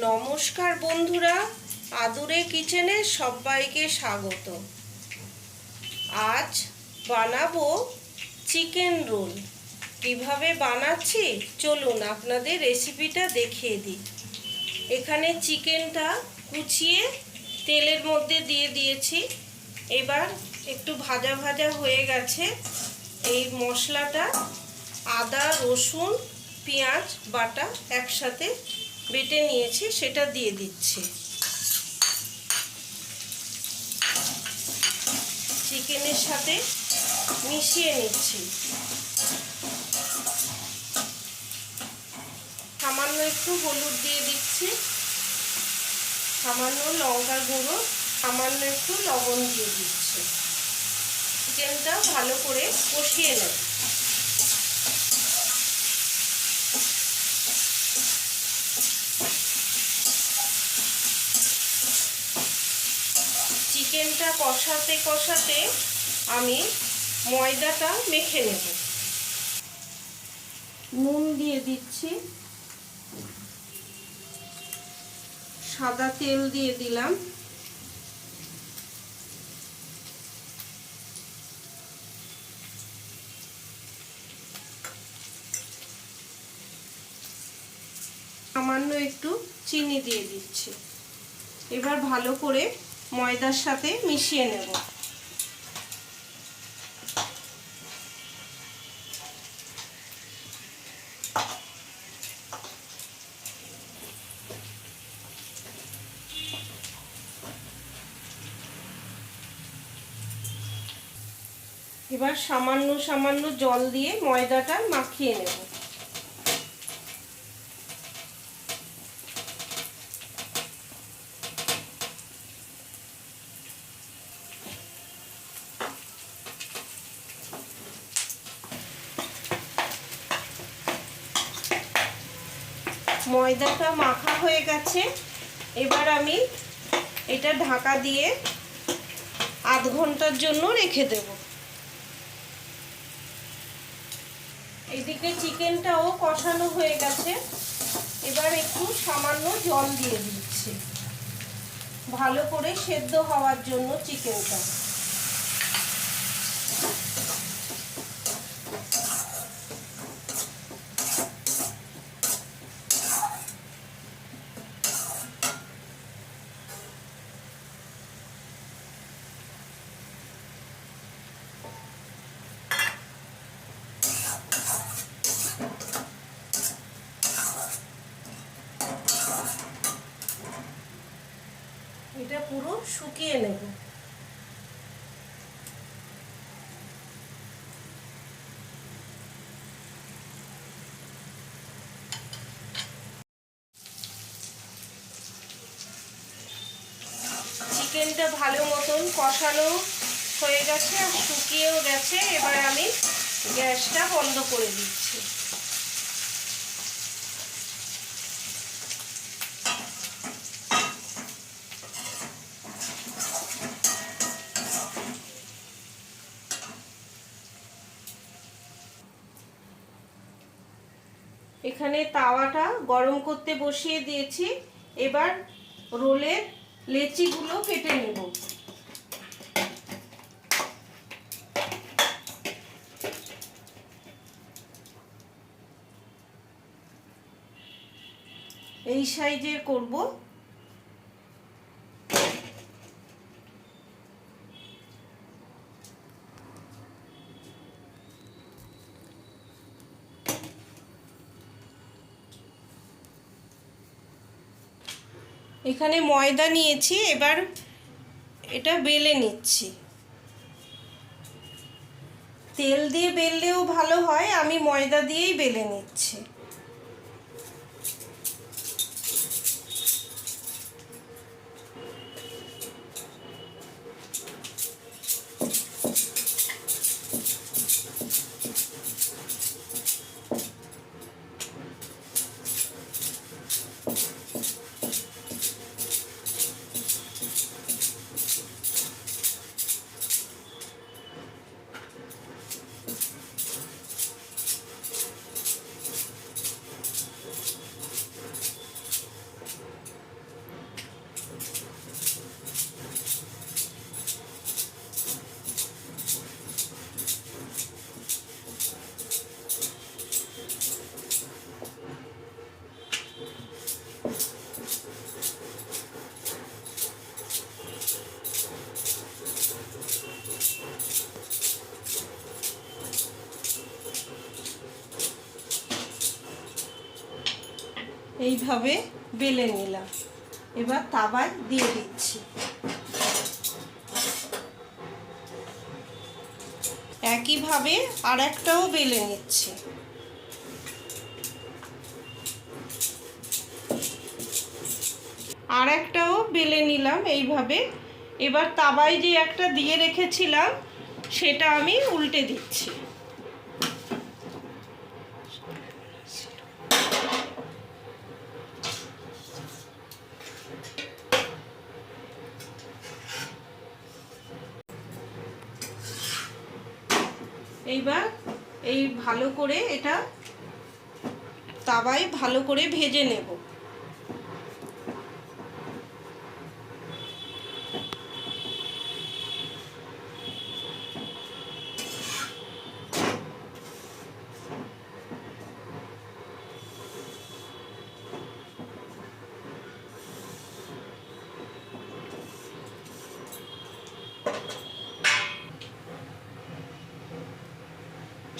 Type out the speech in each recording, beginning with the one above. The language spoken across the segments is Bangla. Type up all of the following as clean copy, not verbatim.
নমস্কার বন্ধুরা, আদুরে কিচেনে সবাইকে স্বাগত। আজ বানাবো চিকেন রোল। কিভাবে বানাচ্ছি চলুন আপনাদের রেসিপিটা দেখিয়ে দিই। এখানে চিকেনটা কুচিয়ে তেলের মধ্যে দিয়ে দিয়েছি। এবার একটু ভাজা ভাজা হয়ে গেছে। এই মশলাটা আদা, রসুন, পেঁয়াজ বাটা একসাথে বেটে নিয়েছি, সেটা দিয়ে দিচ্ছি। চিকেনের সাথে মিশিয়ে নিচ্ছি। সামান্য একটু হলুদ দিয়ে দিচ্ছি, সামান্য লঙ্কার গুঁড়ো, সামান্য একটু লবণ দিয়ে দিচ্ছি। চিকেনটা ভালো করে কষিয়ে নেব। চিকেনটা কষাতে কষাতে আমি ময়দাটা মেখে নেব। নুন দিয়ে দিচ্ছি, সাদা তেল দিয়ে দিলাম, সামান্য একটু চিনি দিয়ে দিচ্ছি। এবার ভালো করে ময়দার সাথে মিশিয়ে নেব। এবার সামান্য সামান্য জল দিয়ে ময়দাটা মাখিয়ে নেব। ময়দাটা মাখা হয়ে গেছে। এবার আমি এটা ঢাকা দিয়ে আধ ঘন্টার জন্য রেখে দেব। এদিকে চিকেনটাও কষানো হয়ে গেছে। এবার একটু সামান্য জল দিয়ে দিচ্ছি ভালো করে সেদ্ধ হওয়ার জন্য চিকেনটা। এটা পুরো শুকিয়ে নেব। চিকেনটা ভালো মতন কষানো হয়ে গেছে আর শুকিয়েও গেছে। এবার আমি গ্যাসটা বন্ধ করে দিচ্ছি। এখানে তাওয়াটা গরম করতে বসিয়ে দিয়েছি। এবার রোলের লেচিগুলো কেটে নেব। এই সাইজের করব। এখানে ময়দা নিয়েছি, এবার এটা বেলে নিচ্ছি। তেল দিয়ে বেললেও ভালো হয়, আমি ময়দা দিয়েই বেলে নিচ্ছি। এইভাবে বেলে নিলাম। এবার তাওয়ায় দিয়ে দিচ্ছি। একইভাবে আর একটাও বেলে নিচ্ছি। আর একটাও বেলে নিলাম এইভাবে। এবার তাওয়ায় যে একটা দিয়ে রেখেছিলাম সেটা আমি উল্টে দিচ্ছি। এইবার এই ভালো করে এটা তাওয়ায় ভালো করে ভেজে নেব।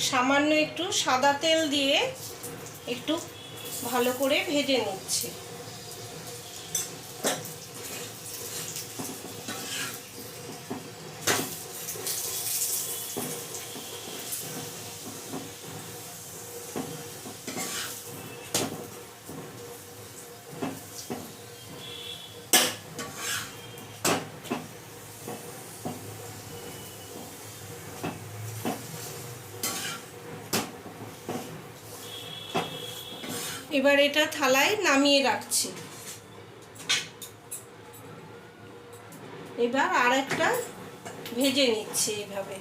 সামান্য একটু সাদা তেল দিয়ে একটু ভালো করে ভেজে নিচ্ছি। এবার এটা থালায় নামিয়ে রাখছি। এবার আর একটা ভেজে নিচ্ছি এইভাবে।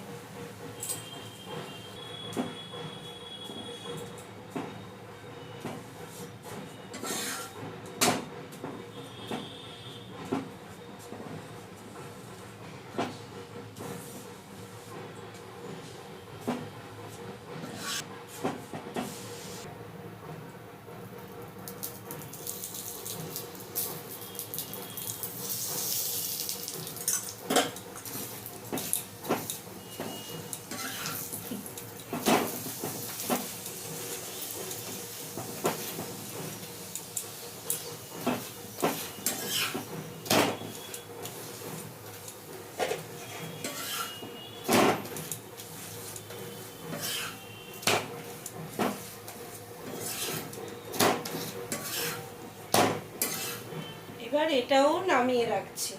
এবার এটাও নামিয়ে রাখছি।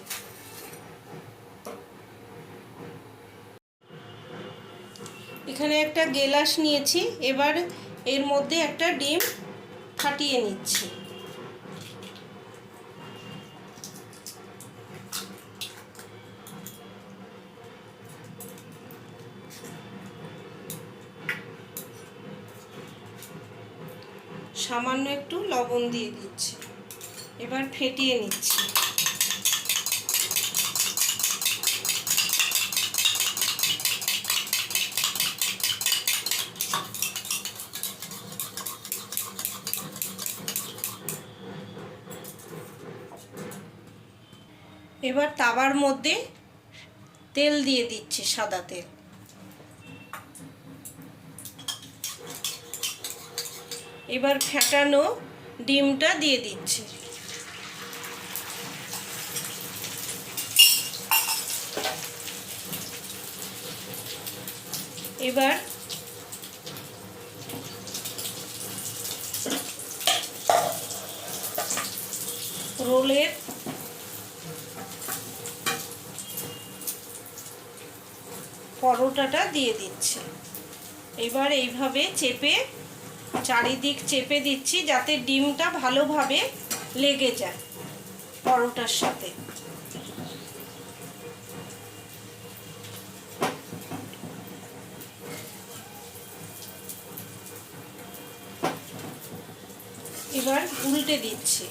এখানে একটা গেলাস নিয়েছি। এবার এর মধ্যে একটা ডিম ফাটিয়ে নিচ্ছি। সামান্য একটু লবণ দিয়ে দিচ্ছি। এবার ফেটিয়ে নিচ্ছি। এবার তাওয়ার মধ্যে তেল দিয়ে দিচ্ছি, সাদা তেল। এবার ফেটানো ডিমটা দিয়ে দিচ্ছি। এবার রোলের পরোটাটা দিয়ে দিচ্ছি। এবার এইভাবে চেপে চারিদিক চেপে দিচ্ছি যাতে ডিমটা ভালোভাবে লেগে যায় পরোটার সাথে। এবার উল্টে দিচ্ছি।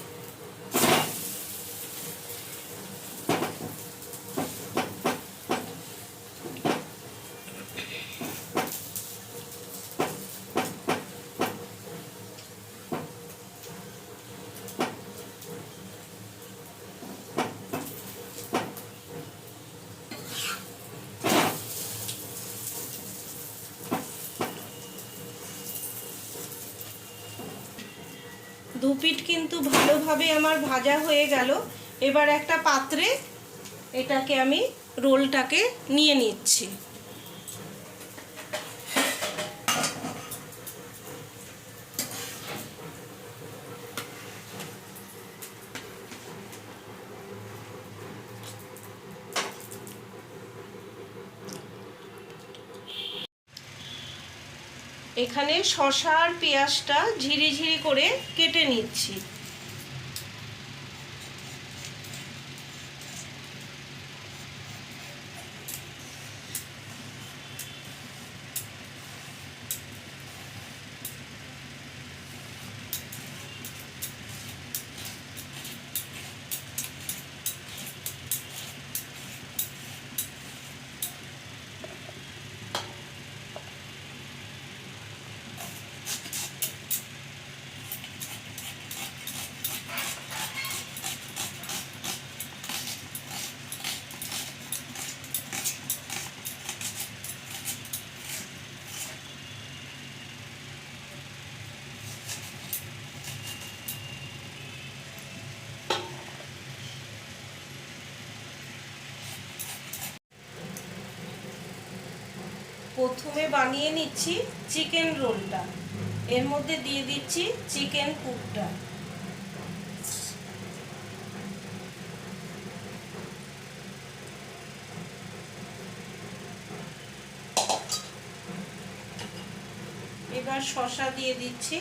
দু দুপিঠ কিন্তু ভালোভাবে আমার ভাজা হয়ে গেল। এবার একটা পাত্রে এটাকে আমি রোলটাকে নিয়ে নিচ্ছি। এখানে শসা আর পেঁয়াজটা ঝিরিঝিরি করে কেটে নিচ্ছি। প্রথমে বানিয়ে নিচ্ছি চিকেন রোলটা। এর মধ্যে দিয়ে দিচ্ছি চিকেন পুরটা। এবার শসা দিয়ে দিচ্ছি,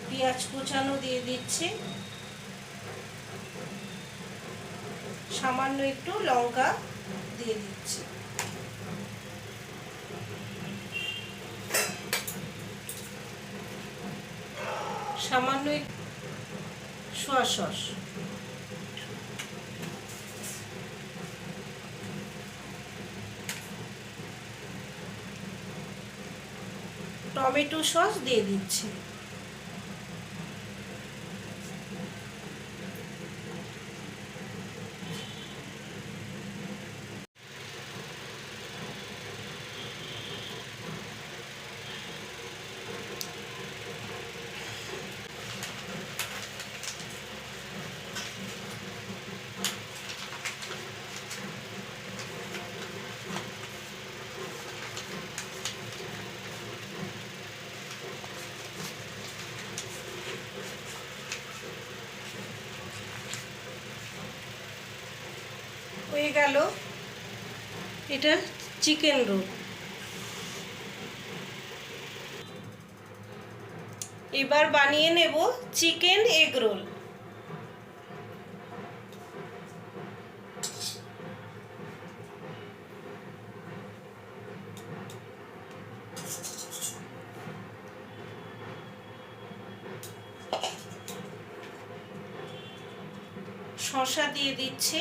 পেঁয়াজ কুচানো দিয়ে দিচ্ছি, সামান্য একটু লঙ্কা দিয়ে দিচ্ছি, সামান্য সোয়া সস, টমেটো সস দিয়ে দিচ্ছি। হয়ে গেল এটা চিকেন রোল। এবার বানিয়ে নেব চিকেন এগ রোল। শসা দিয়ে দিচ্ছি,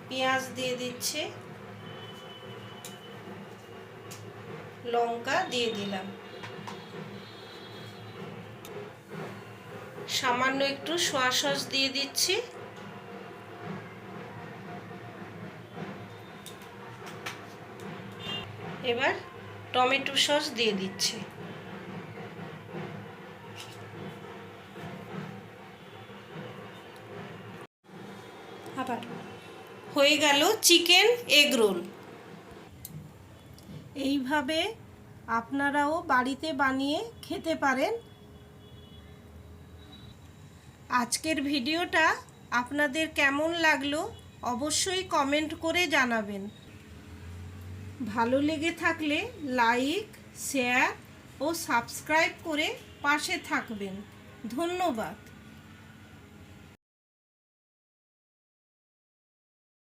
পেঁয়াজ দিয়ে দিচ্ছি, লঙ্কা দিয়ে দিলাম, সামান্য একটু সোয়া সস দিয়ে দিচ্ছি, এবার টমেটো সস দিয়ে দিচ্ছি। আবার হয়ে গেল চিকেন এগ রোল। এইভাবে আপনারাও বাড়িতে বানিয়ে খেতে পারেন। আজকের ভিডিওটা আপনাদের কেমন লাগলো অবশ্যই কমেন্ট করে জানাবেন। ভালো লেগে থাকলে লাইক, শেয়ার ও সাবস্ক্রাইব করে পাশে থাকবেন। ধন্যবাদ।